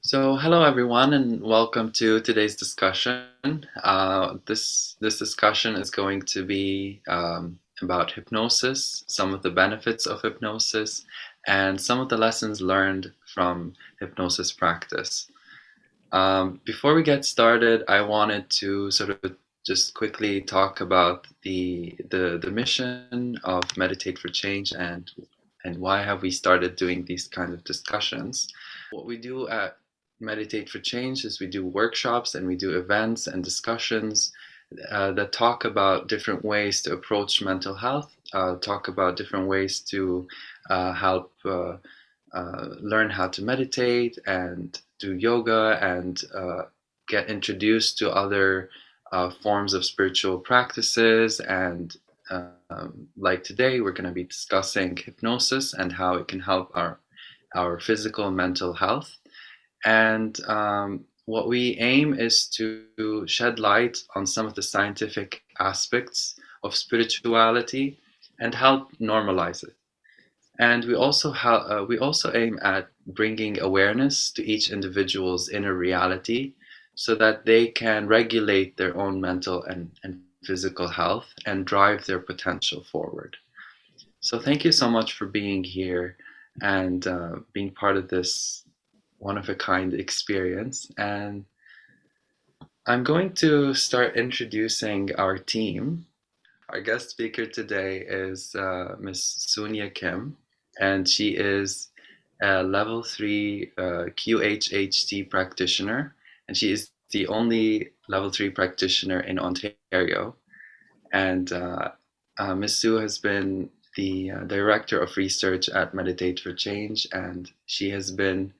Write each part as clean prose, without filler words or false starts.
Hello everyone, and welcome to today's discussion. This discussion is going to be about hypnosis, some of the benefits of hypnosis, and some of the lessons learned from hypnosis practice. Before we get started, I wanted to sort of just quickly talk about the mission of Meditate for Change and why have we started doing these kinds of discussions. What we do at Meditate for Change is we do workshops and we do events and discussions that talk about different ways to approach mental health, talk about different ways to help learn how to meditate and do yoga and get introduced to other forms of spiritual practices. And like today, we're going to be discussing hypnosis and how it can help our physical and mental health. And what we aim is to shed light on some of the scientific aspects of spirituality and help normalize it. And we also aim at bringing awareness to each individual's inner reality so that they can regulate their own mental and physical health and drive their potential forward. So thank you so much for being here and being part of this one-of-a-kind experience. And I'm going to start introducing our team. Our guest speaker today is Miss Soojna Kim, and she is a level 3 QHHt practitioner, and she is the only level 3 practitioner in Ontario. And Miss Sue has been the director of research at Meditate for Change, and she has been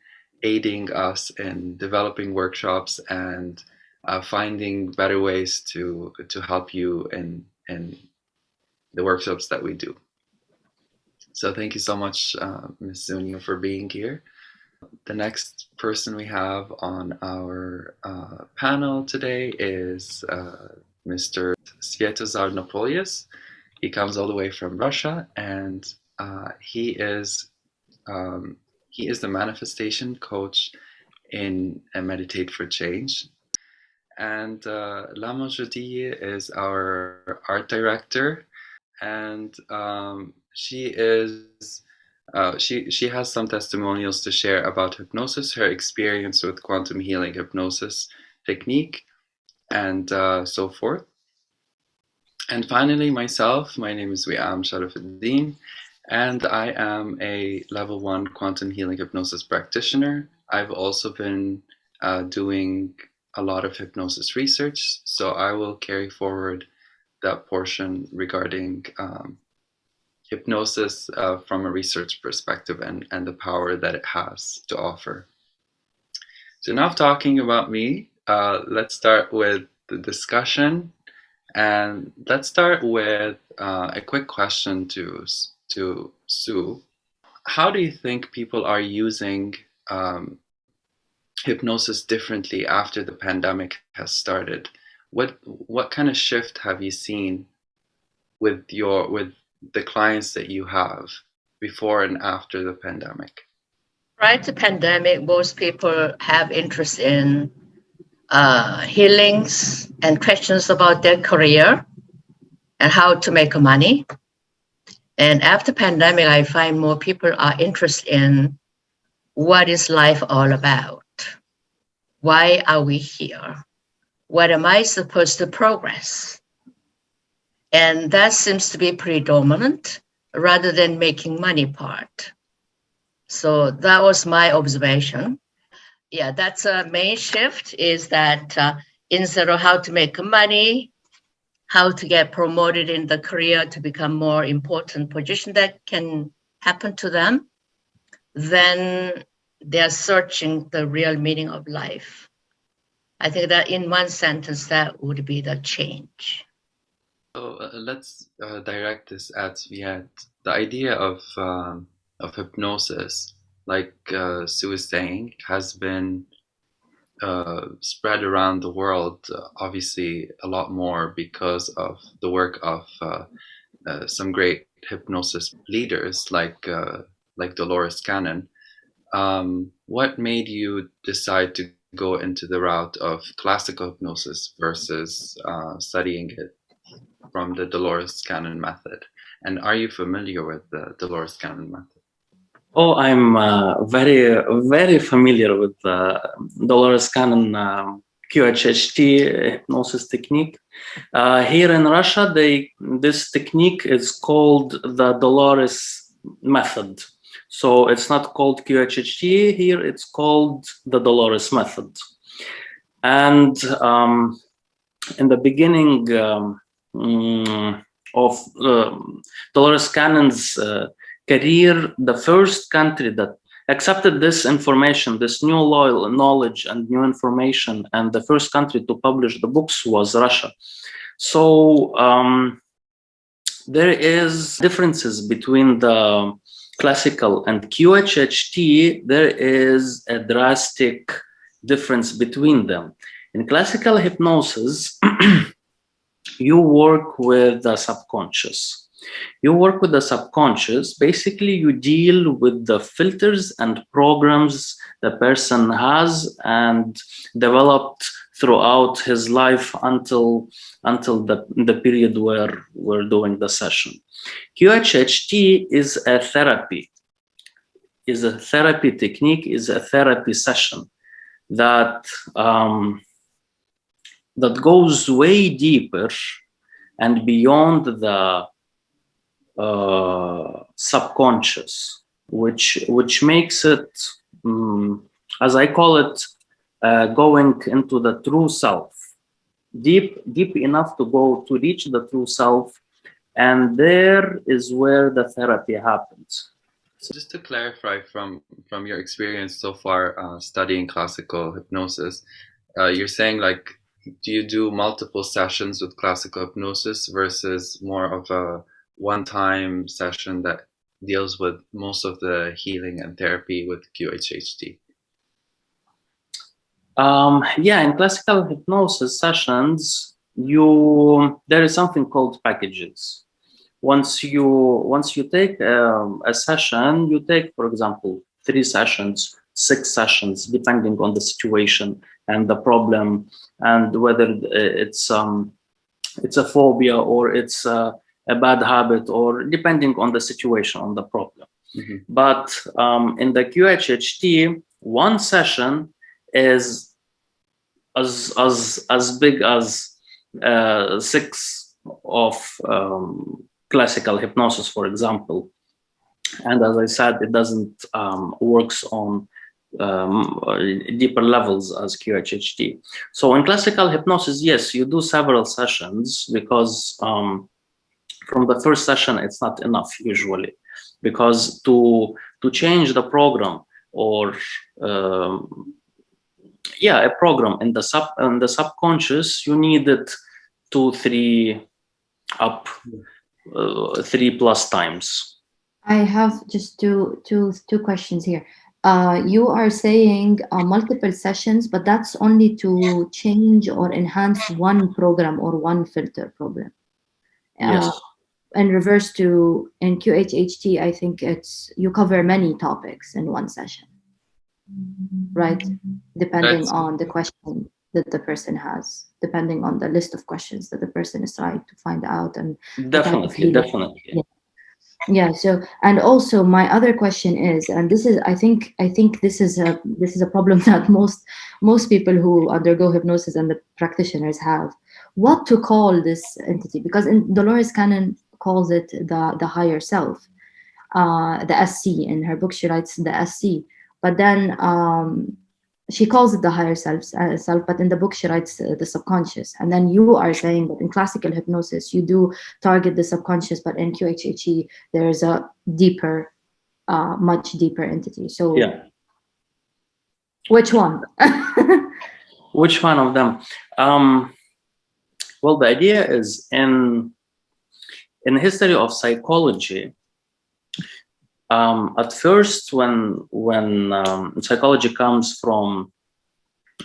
aiding us in developing workshops and finding better ways to help you in the workshops that we do. So thank you so much, Ms. Soojna, for being here. The next person we have on our panel today is Mr. Sviatozar Napolius. He comes all the way from Russia, and he is the manifestation coach in Meditate for Change. And Lama Jodi is our art director, and she has some testimonials to share about hypnosis, her experience with quantum healing hypnosis technique, and so forth. And finally, myself, my name is Wiam Sharafuddin, and I am a level 1 quantum healing hypnosis practitioner. I've also been doing a lot of hypnosis research, so I will carry forward that portion regarding hypnosis from a research perspective and the power that it has to offer. So enough talking about me. Let's start with the discussion. And let's start with a quick question to Sue. How do you think people are using hypnosis differently after the pandemic has started? What kind of shift have you seen with the clients that you have before and after the pandemic? Prior to pandemic, most people have interest in healings and questions about their career and how to make money. And after pandemic, I find more people are interested in what is life all about? Why are we here? What am I supposed to progress? And that seems to be predominant rather than making money part. So that was my observation. Yeah, that's a main shift is that instead of how to make money, how to get promoted in the career to become more important position that can happen to them, then they're searching the real meaning of life. I think that in one sentence, that would be the change. So let's direct this at Viet. The idea of hypnosis, like Sue is saying, has been spread around the world, obviously a lot more because of the work of some great hypnosis leaders like Dolores Cannon. what made you decide to go into the route of classical hypnosis versus studying it from the Dolores Cannon method? And are you familiar with the Dolores Cannon method? Oh, I'm very familiar with Dolores Cannon QHHt hypnosis technique. Here in Russia, this technique is called the Dolores method. So it's not called QHHt here, it's called the Dolores method. And in the beginning of Dolores Cannon's career, the first country that accepted this information, this new knowledge and new information, and the first country to publish the books was Russia. So there is differences between the classical and QHHt. There is a drastic difference between them. In classical hypnosis, you work with the subconscious. You work with the subconscious. Basically, you deal with the filters and programs the person has and developed throughout his life until the period where we're doing the session. QHHt is a therapy, is a therapy technique, is a therapy session that that goes way deeper and beyond the subconscious, which makes it, as I call it, going into the true self, deep enough to go to reach the true self, and there is where the therapy happens. So just to clarify from your experience so far studying classical hypnosis, you're saying, like, do you do multiple sessions with classical hypnosis versus more of a one-time session that deals with most of the healing and therapy with QHHt? Yeah, in classical hypnosis sessions, there is something called packages. Once you take a session, you take, for example, 3 sessions, 6 sessions, depending on the situation and the problem, and whether it's a phobia or it's a bad habit, or depending on the situation, on the problem. Mm-hmm. But in the QHHt, one session is as big as 6 of classical hypnosis, for example. And as I said, it doesn't works on deeper levels as QHHt. So in classical hypnosis, yes, you do several sessions, because from the first session it's not enough usually, because to change the program, or a program in the subconscious, you need it 2, 3 up 3+ times. I have just two questions here. You are saying multiple sessions, but that's only to change or enhance one program or one filter problem. Yes. In reverse to in QHHt, I think you cover many topics in one session, right? Depending on the question that the person has, depending on the list of questions that the person is trying to find out, and definitely. Yeah. So, and also my other question is, and this is, I think this is a problem that most people who undergo hypnosis and the practitioners have, what to call this entity, because in Dolores Cannon calls it the higher self, the SC. In her book she writes the SC, but then she calls it the higher self, but in the book she writes the subconscious. And then you are saying that in classical hypnosis you do target the subconscious, but in QHHt there's a deeper, much deeper entity. So yeah, which one? Which one of them? Well, the idea is, in the history of psychology, at first, when psychology comes from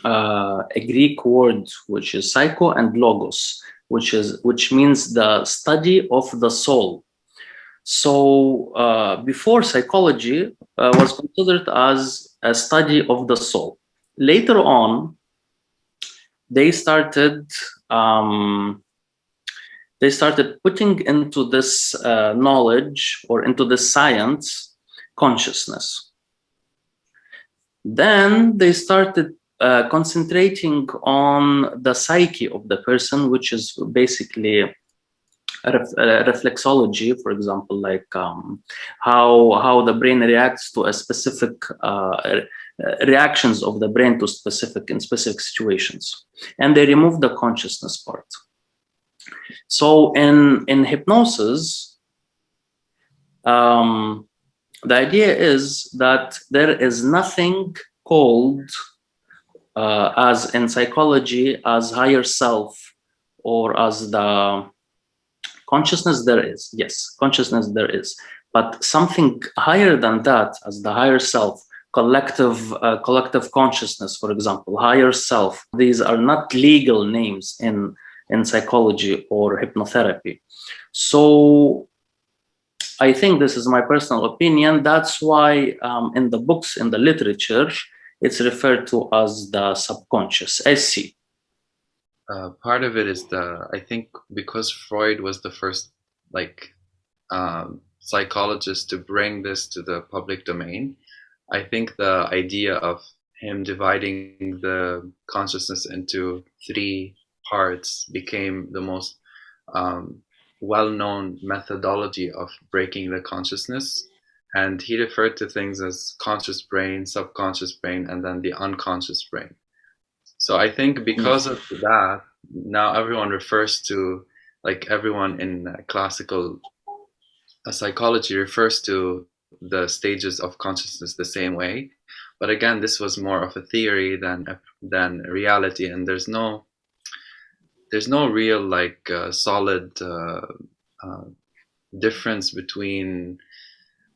a Greek word, which is psycho, and logos, which means the study of the soul. So before, psychology was considered as a study of the soul. Later on, they started putting into this knowledge, or into this science, consciousness. Then they started concentrating on the psyche of the person, which is basically reflexology, for example, like how the brain reacts to a specific reactions of the brain to specific situations, and they remove the consciousness part. So in hypnosis, the idea is that there is nothing called as in psychology as higher self, or as the consciousness. There is, yes, consciousness there is, but something higher than that, as the higher self, collective consciousness, for example, higher self. These are not legal names in psychology or hypnotherapy. So I think, this is my personal opinion, that's why in the books, in the literature, it's referred to as the subconscious, SC. Part of it is I think because Freud was the first psychologist to bring this to the public domain, I think the idea of him dividing the consciousness into 3 parts became the most well-known methodology of breaking the consciousness. And he referred to things as conscious brain, subconscious brain, and then the unconscious brain. So I think because of that, now everyone refers to, like everyone in classical psychology refers to the stages of consciousness the same way. But again, this was more of a theory than reality, and there's no real solid difference between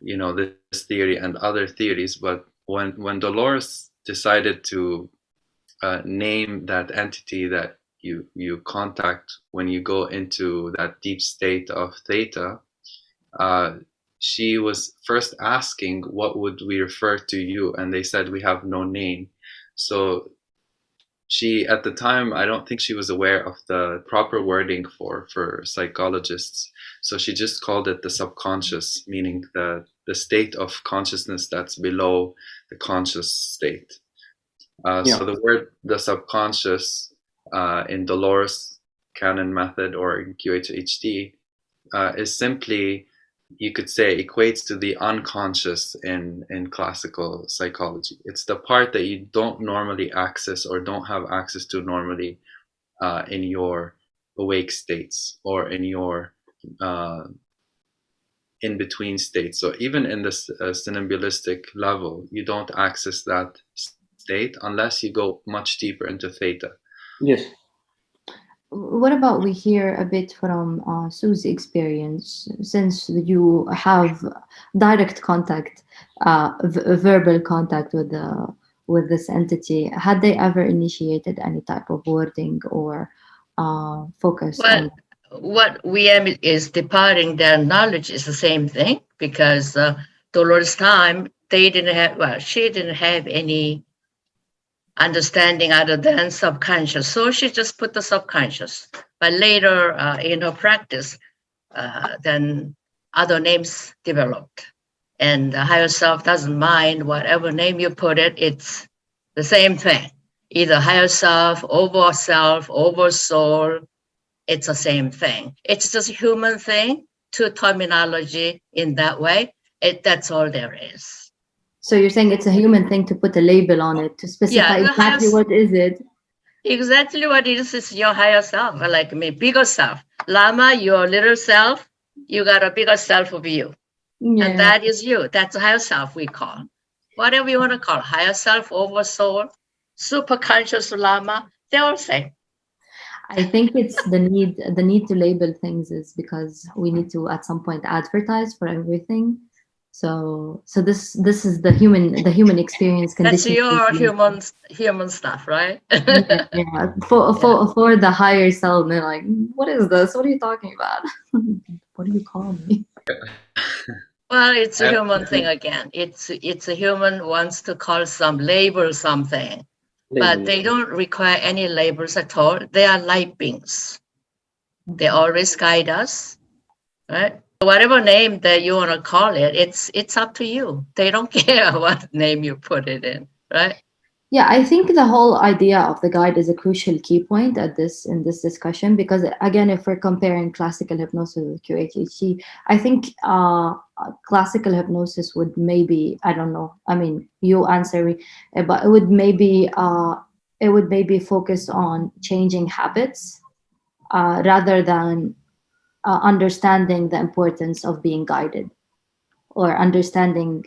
this theory and other theories. But when Dolores decided to name that entity that you contact when you go into that deep state of theta, she was first asking, what would we refer to you? And they said, we have no name. So she, at the time, I don't think she was aware of the proper wording for psychologists. So she just called it the subconscious, meaning the state of consciousness that's below the conscious state. So the word the subconscious in Dolores Cannon method or in QHHt is simply, you could say, equates to the unconscious in classical psychology. It's the part that you don't normally access or don't have access to normally in your awake states or in your in-between states. So even in the somnambulistic level, you don't access that state unless you go much deeper into theta. Yes. What about we hear a bit from Sue's experience, since you have direct contact, verbal contact with this entity? Had they ever initiated any type of wording or focus on? What we am is departing their knowledge is the same thing, because Dolores' time, they didn't have, well, she didn't have any understanding other than subconscious. So she just put the subconscious. But later in her practice, then other names developed. And the higher self doesn't mind whatever name you put it, it's the same thing. Either higher self, over soul, it's the same thing. It's just a human thing, to terminology in that way. That's all there is. So you're saying it's a human thing to put a label on it, to specify exactly what is it? Exactly what it is your higher self, like me, bigger self. Lama, your little self, you got a bigger self of you. Yeah. And that is you. That's a higher self we call. Whatever you want to call, higher self, over soul, super conscious Lama, they're all same. I think it's the need to label things is because we need to at some point advertise for everything. So this is the human experience condition. That's your human stuff, right? Yeah. For the higher self, they're like, what is this? What are you talking about? What do you call me? Well, it's a I- human thing again. It's a human wants to call some label something, but they don't require any labels at all. They are light beings. They always guide us, right? Whatever name that you want to call it, it's up to you. They don't care what name you put it in, right? Yeah, I think the whole idea of the guide is a crucial key point at this in this discussion, because again, if we're comparing classical hypnosis with QHHT, I think classical hypnosis would maybe, I don't know, I mean, you answer me, but it would maybe focus on changing habits rather than understanding the importance of being guided, or understanding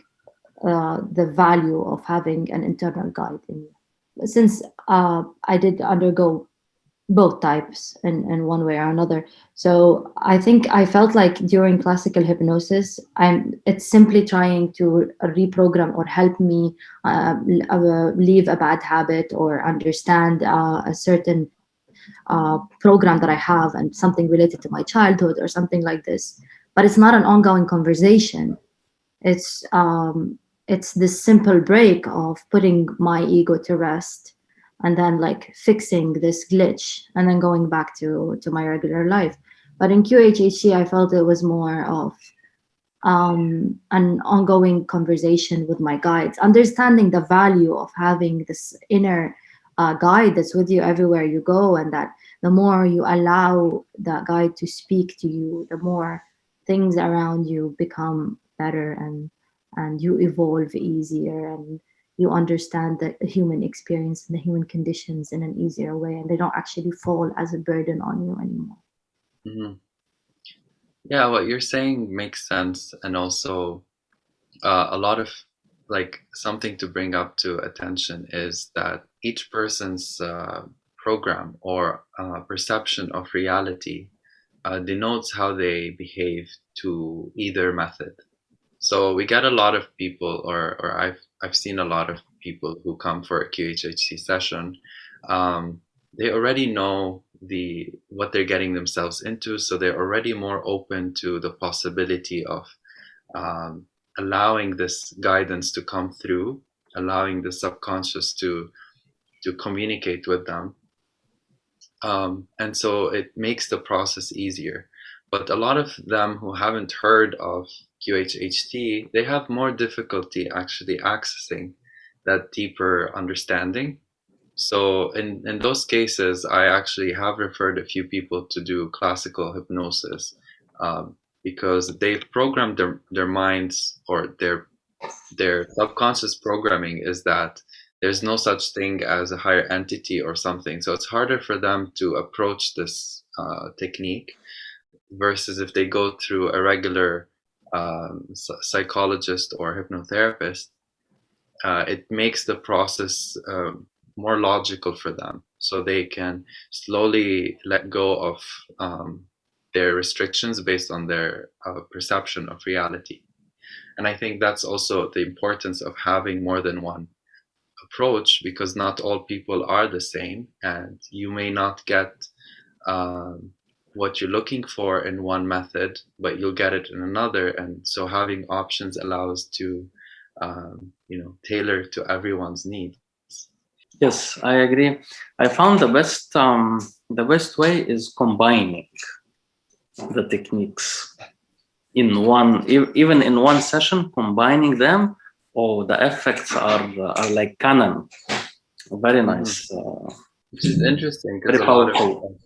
the value of having an internal guide in you. Since I did undergo both types in one way or another, so I think I felt like during classical hypnosis, it's simply trying to reprogram or help me leave a bad habit or understand a certain program that I have and something related to my childhood or something like this. But it's not an ongoing conversation. It's this simple break of putting my ego to rest, and then like fixing this glitch and then going back to my regular life. But in QHHC, I felt it was more of an ongoing conversation with my guides, understanding the value of having this inner guide that's with you everywhere you go, and that the more you allow that guide to speak to you, the more things around you become better, and you evolve easier, and you understand the human experience and the human conditions in an easier way, and they don't actually fall as a burden on you anymore. Mhm. Yeah, what you're saying makes sense, and also a lot of like something to bring up to attention is that each person's program or perception of reality denotes how they behave to either method. So we get a lot of people, or I've seen a lot of people who come for a QHHC session. Um, they already know what they're getting themselves into, so they're already more open to the possibility of um, allowing this guidance to come through, allowing the subconscious to communicate with them, and so it makes the process easier. But a lot of them who haven't heard of QHHT, they have more difficulty actually accessing that deeper understanding. So in those cases, I actually have referred a few people to do classical hypnosis, because they've programmed their minds, or their subconscious programming is that there's no such thing as a higher entity or something. So it's harder for them to approach this technique versus if they go through a regular psychologist or hypnotherapist. It makes the process more logical for them, so they can slowly let go of their restrictions based on their perception of reality. And I think that's also the importance of having more than one approach, because not all people are the same, and you may not get um, what you're looking for in one method, but you'll get it in another. And so having options allows to, tailor to everyone's needs. Yes, I agree. I found the best way is combining the techniques in one, even in one session, combining them. Oh, the effects are like canon. Very nice. Which is interesting because Very powerful.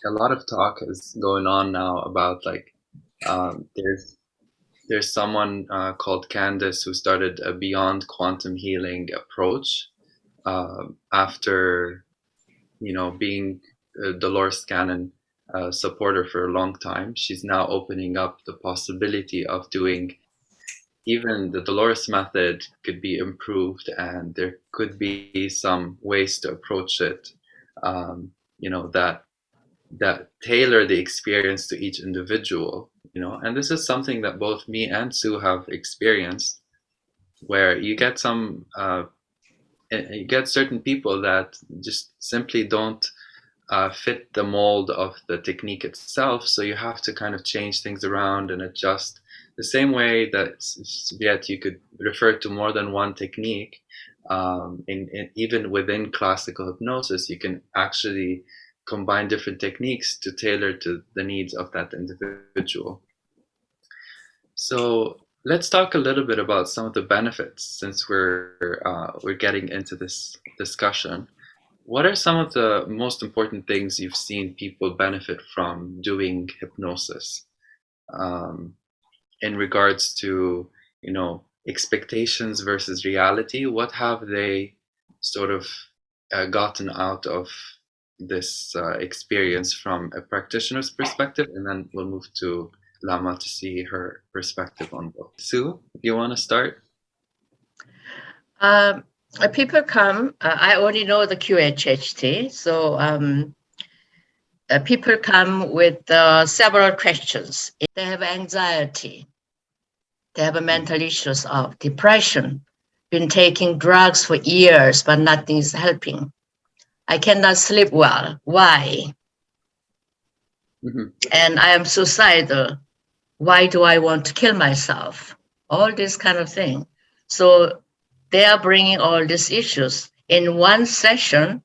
a lot of talk is going on now about like there's someone called Candace who started a beyond quantum healing approach after being a Dolores Cannon supporter for a long time. She's now opening up the possibility of doing even the Dolores method could be improved, and there could be some ways to approach it, that tailor the experience to each individual. And this is something that both me and Sue have experienced, where you get certain people that just simply don't fit the mold of the technique itself. So you have to kind of change things around and adjust. The same way that yet you could refer to more than one technique, even within classical hypnosis, you can actually combine different techniques to tailor to the needs of that individual. So let's talk a little bit about some of the benefits, since we're getting into this discussion. What are some of the most important things you've seen people benefit from doing hypnosis, in regards to, expectations versus reality? What have they sort of gotten out of this experience from a practitioner's perspective? And then we'll move to Lama to see her perspective on both. Sue, if you want to start? People come, I only know the QHHt, so people come with several questions. They have anxiety, they have mental issues of depression, been taking drugs for years, but nothing is helping. I cannot sleep well. Why? And I am suicidal. Why do I want to kill myself? All this kind of thing. So they are bringing all these issues in one session.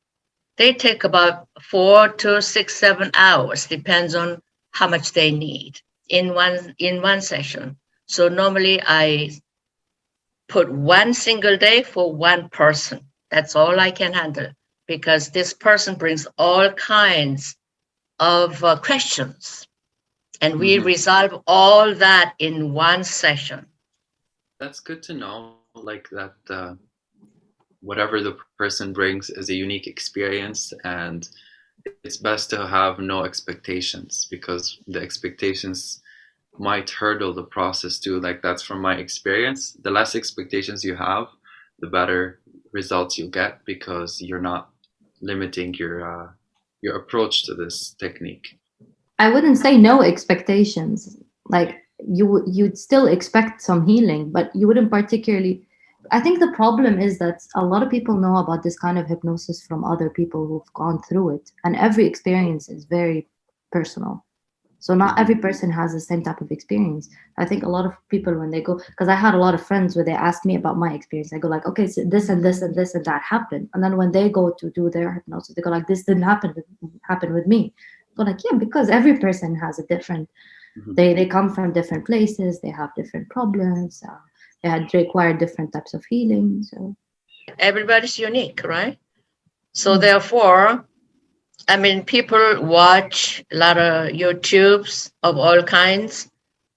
They take about 4 to 6, 7 hours, depends on how much they need in one session. So normally I put one single day for one person. That's all I can handle, because this person brings all kinds of questions, and we resolve all that in one session. That's good to know, like that whatever the person brings is a unique experience, and it's best to have no expectations, because the expectations might hurdle the process too. Like, that's from my experience. The less expectations you have, the better results you get, because you're not limiting your approach to this technique. I wouldn't say no expectations. Like you'd still expect some healing, but you wouldn't particularly. I think the problem is that a lot of people know about this kind of hypnosis from other people who've gone through it, and every experience is very personal. So not every person has the same type of experience. I think a lot of people, when they go, because I had a lot of friends where they asked me about my experience, I go like, okay, so this and this and this and that happened, and then when they go to do their hypnosis, they go like, this didn't happen with me. But like, yeah, because every person has a different. They come from different places. They have different problems. They require different types of healing. So everybody's unique, right? So therefore, I mean, people watch a lot of YouTubes of all kinds,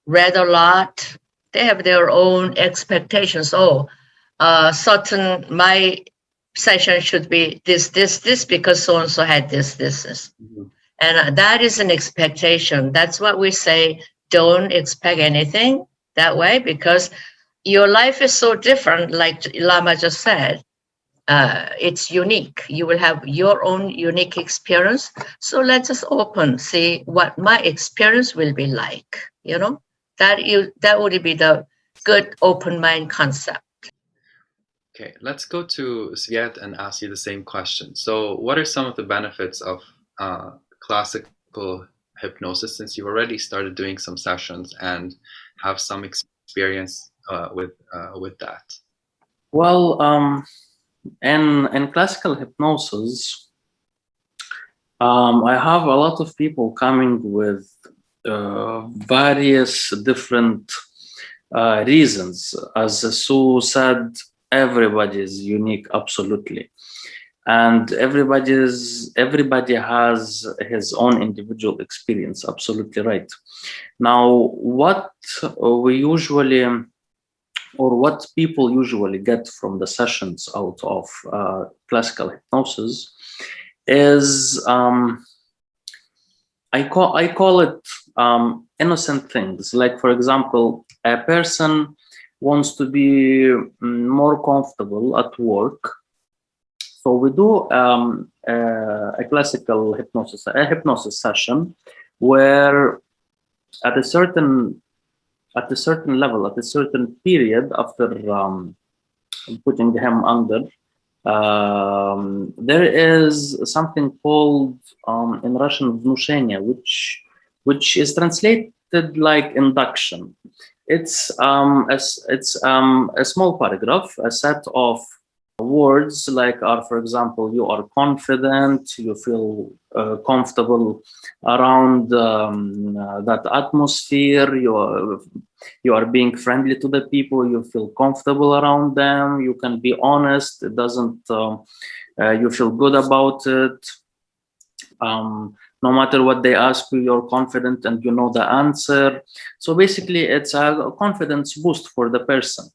read a lot. They have their own expectations. Oh, certain my session should be this, because so and so had this. And that is an expectation. That's what we say. Don't expect anything that way, because your life is so different. Like Lama just said, it's unique. You will have your own unique experience. So let's just see what my experience will be like. That would be the good open mind concept. Okay, let's go to Sviet and ask you the same question. So what are some of the benefits of classical hypnosis, since you've already started doing some sessions and have some experience with that? Well, in classical hypnosis, I have a lot of people coming with various different reasons. As Sue said, everybody is unique, absolutely. And everybody has his own individual experience, absolutely right. Now, what we usually, or what people usually get from the sessions out of classical hypnosis is, I call it innocent things. Like, for example, a person wants to be more comfortable at work. So we do a classical hypnosis session where at a certain level, at a certain period, after putting him under There is something called in Russian внушение, which is translated like induction. It's a small paragraph, a set of words like are, for example, you are confident, you feel comfortable around that atmosphere, you are being friendly to the people, you feel comfortable around them, you can be honest, it doesn't you feel good about it. No matter what they ask you, you're confident and you know the answer. So basically it's a confidence boost for the person.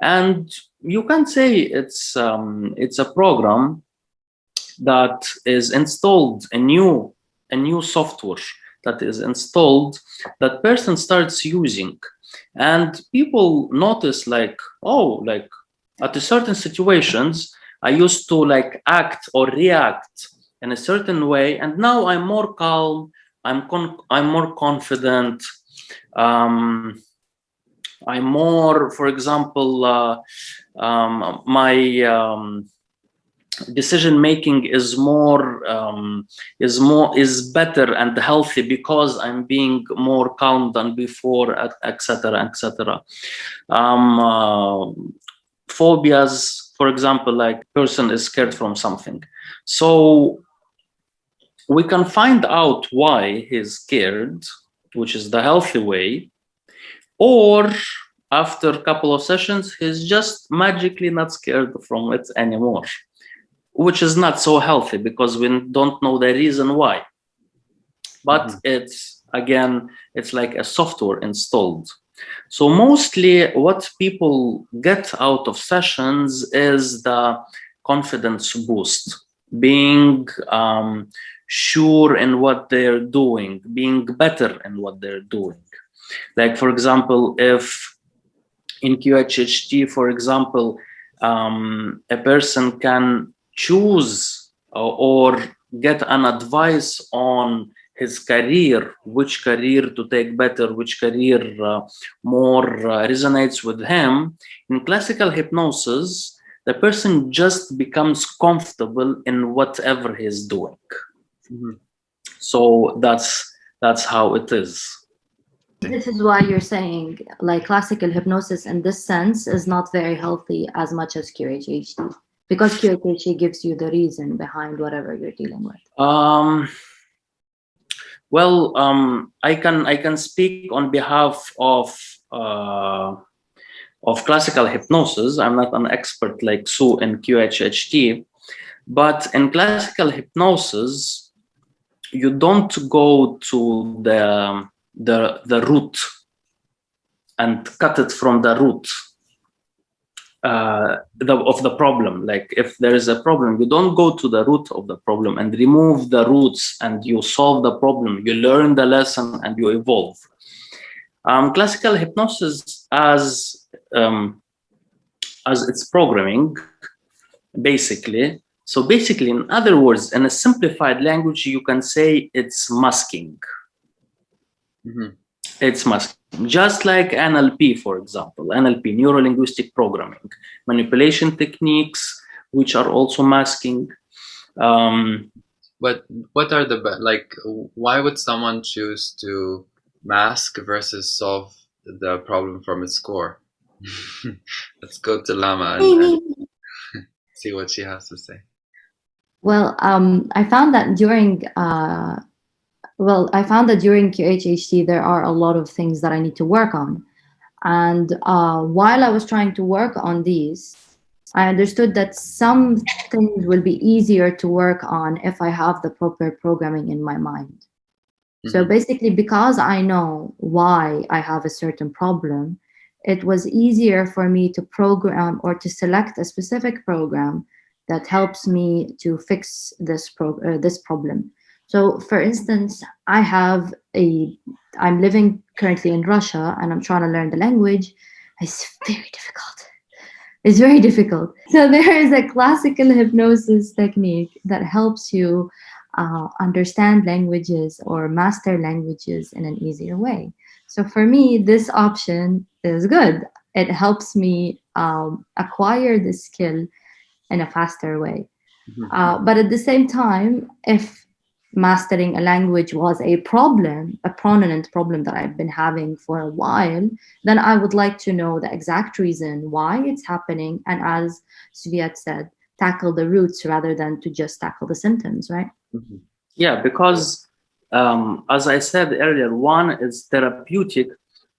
And you can say it's a program that is installed, a new software that is installed, that person starts using, and people notice like, oh, like at a certain situations I used to like act or react in a certain way, and now I'm more calm, I'm more confident, I'm more, for example, my decision making is better and healthy because I'm being more calm than before, etc., etc. Phobias, for example, like person is scared from something, so we can find out why he's scared, which is the healthy way, or after a couple of sessions, he's just magically not scared from it anymore, which is not so healthy because we don't know the reason why. But it's, again, it's like a software installed. So mostly what people get out of sessions is the confidence boost, being sure in what they're doing, being better in what they're doing. Like, for example, if in QHHt, for example, a person can choose or get an advice on his career, which career to take better, which career more resonates with him. In classical hypnosis, the person just becomes comfortable in whatever he's doing. So that's how it is. This is why you're saying like classical hypnosis in this sense is not very healthy as much as QHHt, because QHHt gives you the reason behind whatever you're dealing with. Well, I can speak on behalf of classical hypnosis. I'm not an expert like Sue in QHHt, but in classical hypnosis, you don't go to the root and cut it from the root of the problem. Like if there is a problem, you don't go to the root of the problem and remove the roots and you solve the problem. You learn the lesson and you evolve. Classical hypnosis, as its programming, basically. So basically, in other words, in a simplified language, you can say it's masking. It's masking. Just like NLP, for example, NLP, neuro-linguistic programming, manipulation techniques, which are also masking. But what are like, why would someone choose to mask versus solve the problem from its core? Let's go to Lama and see what she has to say. Well, I found that during QHHt there are a lot of things that I need to work on, and while I was trying to work on these, I understood that some things will be easier to work on if I have the proper programming in my mind. So basically, because I know why I have a certain problem, it was easier for me to program or to select a specific program that helps me to fix this problem. So for instance, I'm living currently in Russia and I'm trying to learn the language. It's very difficult. It's very difficult. So there is a classical hypnosis technique that helps you understand languages or master languages in an easier way. So for me, this option is good. It helps me acquire the skill in a faster way. But at the same time, if mastering a language was a problem, a prominent problem that I've been having for a while, then I would like to know the exact reason why it's happening. And as Soojna said, tackle the roots rather than to just tackle the symptoms, right? Yeah, because as I said earlier, one is therapeutic.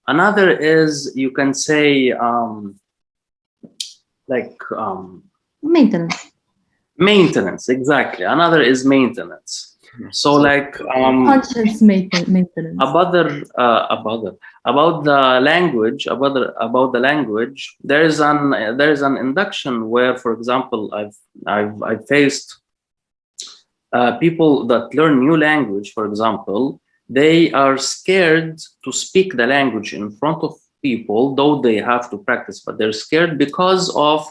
Another is, you can say, Maintenance. Maintenance, exactly. Another is maintenance. So like conscious maintenance. about the language, about the language, there is an induction where, for example, I've faced people that learn new language, for example, they are scared to speak the language in front of people, though they have to practice, but they're scared because of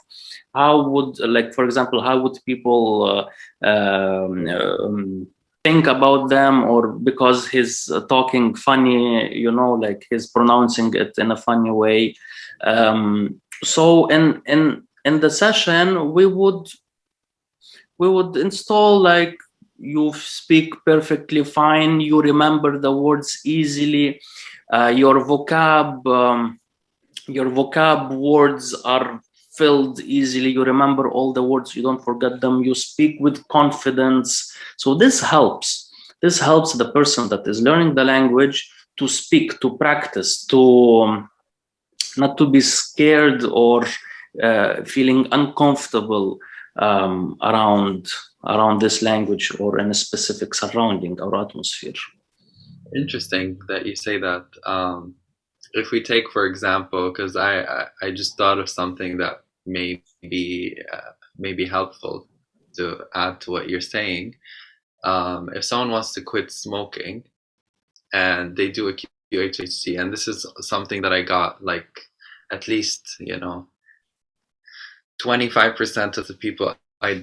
how would, like, for example, how would people think about them, or because he's talking funny, you know, like he's pronouncing it in a funny way. So in the session, we would install, like, you speak perfectly fine, you remember the words easily, your vocab words are filled easily, you remember all the words, you don't forget them, you speak with confidence. So this helps the person that is learning the language to speak, to practice, to not to be scared or feeling uncomfortable around this language or in a specific surrounding or atmosphere. Interesting that you say that. If we take, for example, because I just thought of something that may be helpful to add to what you're saying. If someone wants to quit smoking and they do a QHHt, and this is something that I got, like, at least, 25% of the people I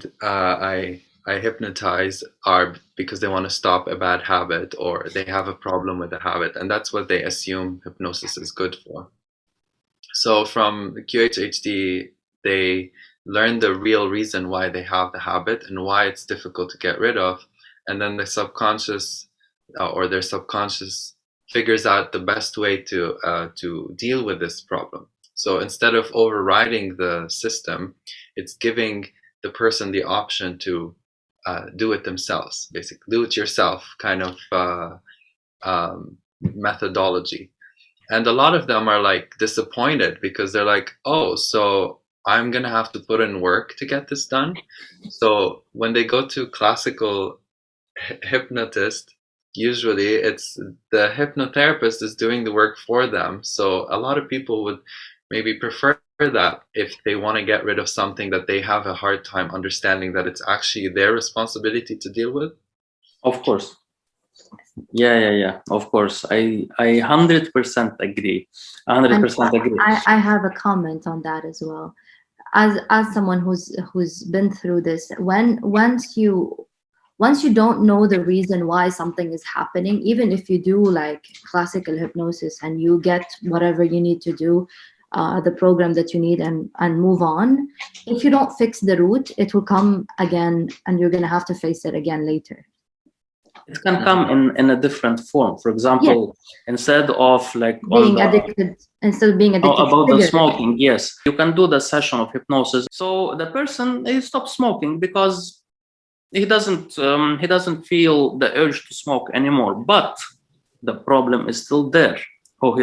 hypnotize are because they want to stop a bad habit or they have a problem with a habit, and that's what they assume hypnosis is good for. So from QHHt, they learn the real reason why they have the habit and why it's difficult to get rid of, and then the subconscious or their subconscious figures out the best way to deal with this problem. So instead of overriding the system, it's giving the person the option to do it themselves, basically do it yourself kind of methodology. And a lot of them are like disappointed because they're like, oh, so I'm gonna have to put in work to get this done. So when they go to classical hypnotist, usually it's the hypnotherapist is doing the work for them. So a lot of people would maybe prefer that if they want to get rid of something that they have a hard time understanding that it's actually their responsibility to deal with. Of course. Yeah. Of course. I 100% agree. 100% agree. I have a comment on that as well. As someone who's been through this, once you don't know the reason why something is happening, even if you do like classical hypnosis and you get whatever you need to do, the program that you need, and move on, if you don't fix the root, it will come again and you're going to have to face it again later. It can come in a different form. For example, instead of like being addicted about the smoking, yes, you can do the session of hypnosis. So the person, he stops smoking because he doesn't feel the urge to smoke anymore. But the problem is still there. So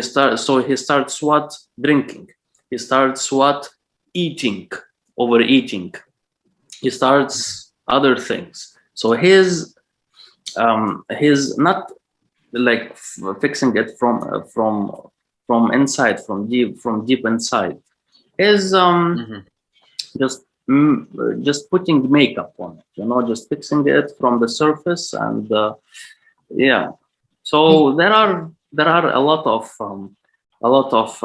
he starts what? Drinking. He starts what? Eating, overeating. He starts other things. So he's not like fixing it from inside, from deep inside. He's just putting makeup on it, just fixing it from the surface, and yeah. So there are a lot of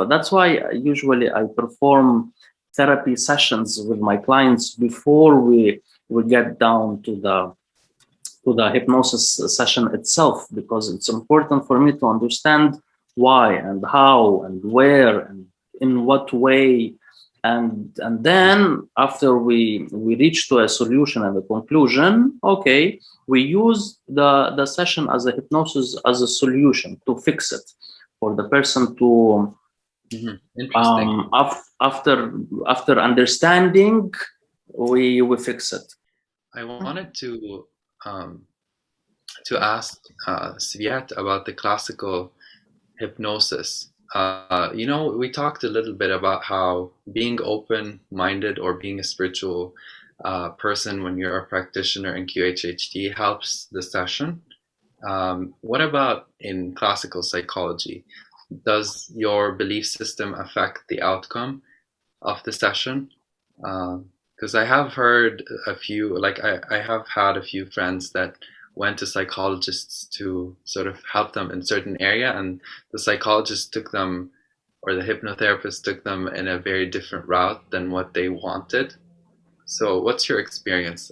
that's why usually I perform therapy sessions with my clients before we get down to the hypnosis session itself, because it's important for me to understand why and how and where and in what way and then after we reach to a solution and a conclusion, okay, we use the session as a hypnosis as a solution to fix it for the person to Interesting. after understanding, we fix it. I wanted to ask Sviat about the classical hypnosis. You know, we talked a little bit about how being open-minded or being a spiritual person when you're a practitioner in QHHT helps the session. What about in classical psychology? Does your belief system affect the outcome of the session? Because I have heard a few, like I have had a few friends that went to psychologists to sort of help them in certain area, and the psychologist took them, or the hypnotherapist took them in a very different route than what they wanted. So, what's your experience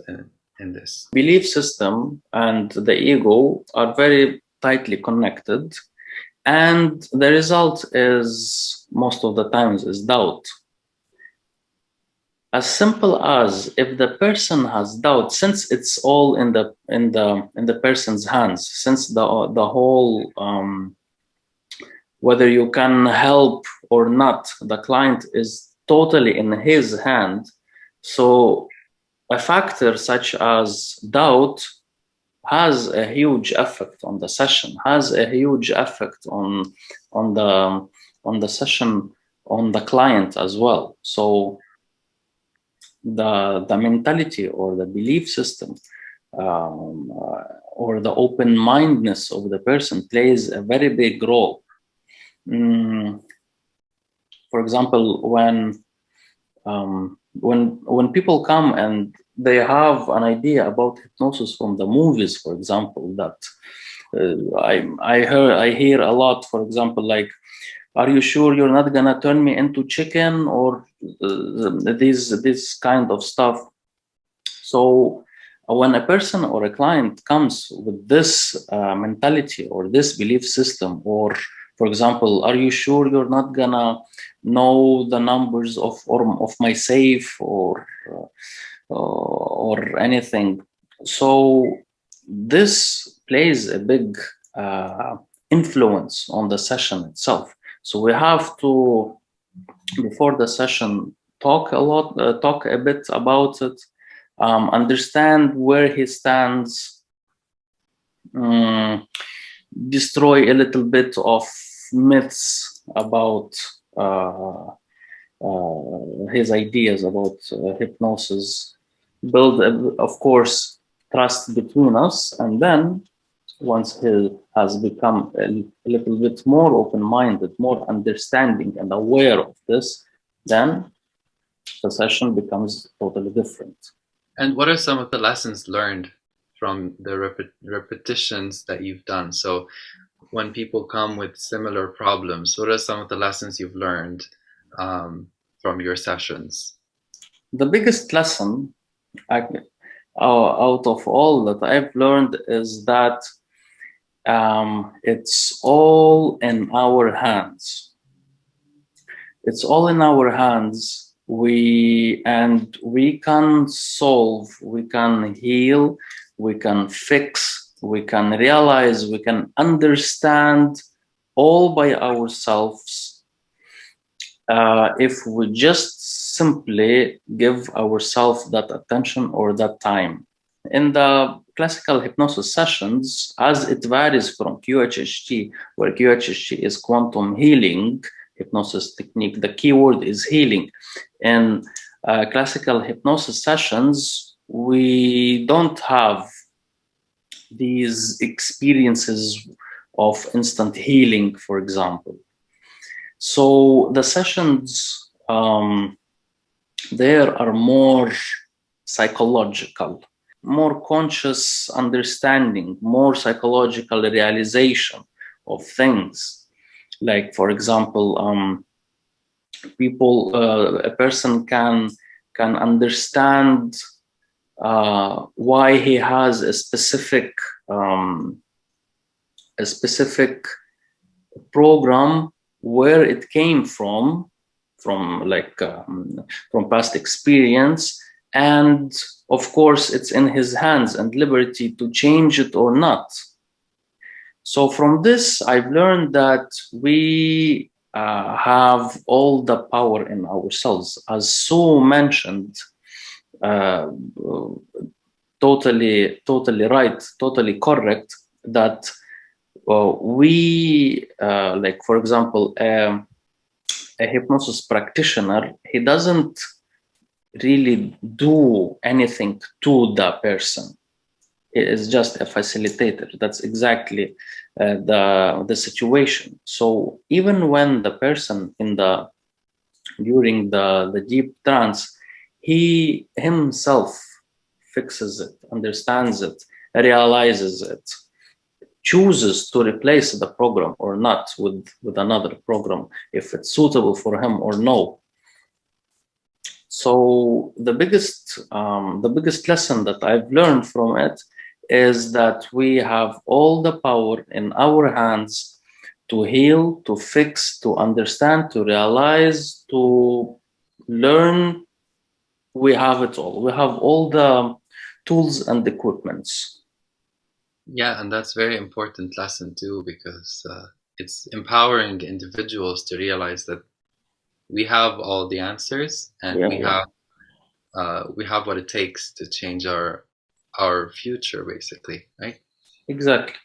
in this? Belief system and the ego are very tightly connected, and the result is most of the times is doubt. As simple as if the person has doubt, since it's all in the person's hands, since the whole whether you can help or not, the client is totally in his hand. So a factor such as doubt has a huge effect on the session, has a huge effect on the session, on the client as well. So the mentality or the belief system or the open-mindedness of the person plays a very big role. For example, when people come and they have an idea about hypnosis from the movies, for example, that I hear a lot, for example, like, are you sure you're not gonna turn me into chicken, or this kind of stuff. So when a person or a client comes with this mentality or this belief system, or for example, are you sure you're not gonna know the numbers of my safe or anything? So this plays a big influence on the session itself. So we have to, before the session, talk a bit about it, understand where he stands, destroy a little bit of myths about his ideas about hypnosis, build, of course, trust between us, and then once he has become a little bit more open-minded, more understanding and aware of this, then the session becomes totally different. And what are some of the lessons learned from the repetitions that you've done? So when people come with similar problems, what are some of the lessons you've learned from your sessions? The biggest lesson out of all that I've learned is that it's all in our hands. It's all in our hands. We can solve, we can heal, we can fix, we can realize, we can understand all by ourselves if we just simply give ourselves that attention or that time. In the classical hypnosis sessions, as it varies from QHHT, where QHHT is quantum healing hypnosis technique, the keyword is healing. In classical hypnosis sessions, we don't have these experiences of instant healing, for example. So the sessions there are more psychological, more conscious understanding, more psychological realization of things. Like, for example, a person can understand why he has a specific program, where it came from, from past experience, and of course it's in his hands and liberty to change it or not. So from this, I've learned that we have all the power in ourselves, as Sue mentioned. Totally right, totally correct, that we, like for example, a hypnosis practitioner, he doesn't really do anything to the person. He is just a facilitator. That's exactly the situation. So even when the person during the deep trance, he himself fixes it, understands it, realizes it, chooses to replace the program or not with another program, if it's suitable for him or no. So the biggest lesson that I've learned from it is that we have all the power in our hands to heal, to fix, to understand, to realize, to learn. We have it all. We have all the tools and equipments. Yeah, and that's very important lesson too, because it's empowering individuals to realize that we have all the answers, and we have what it takes to change our future, basically, right? Exactly.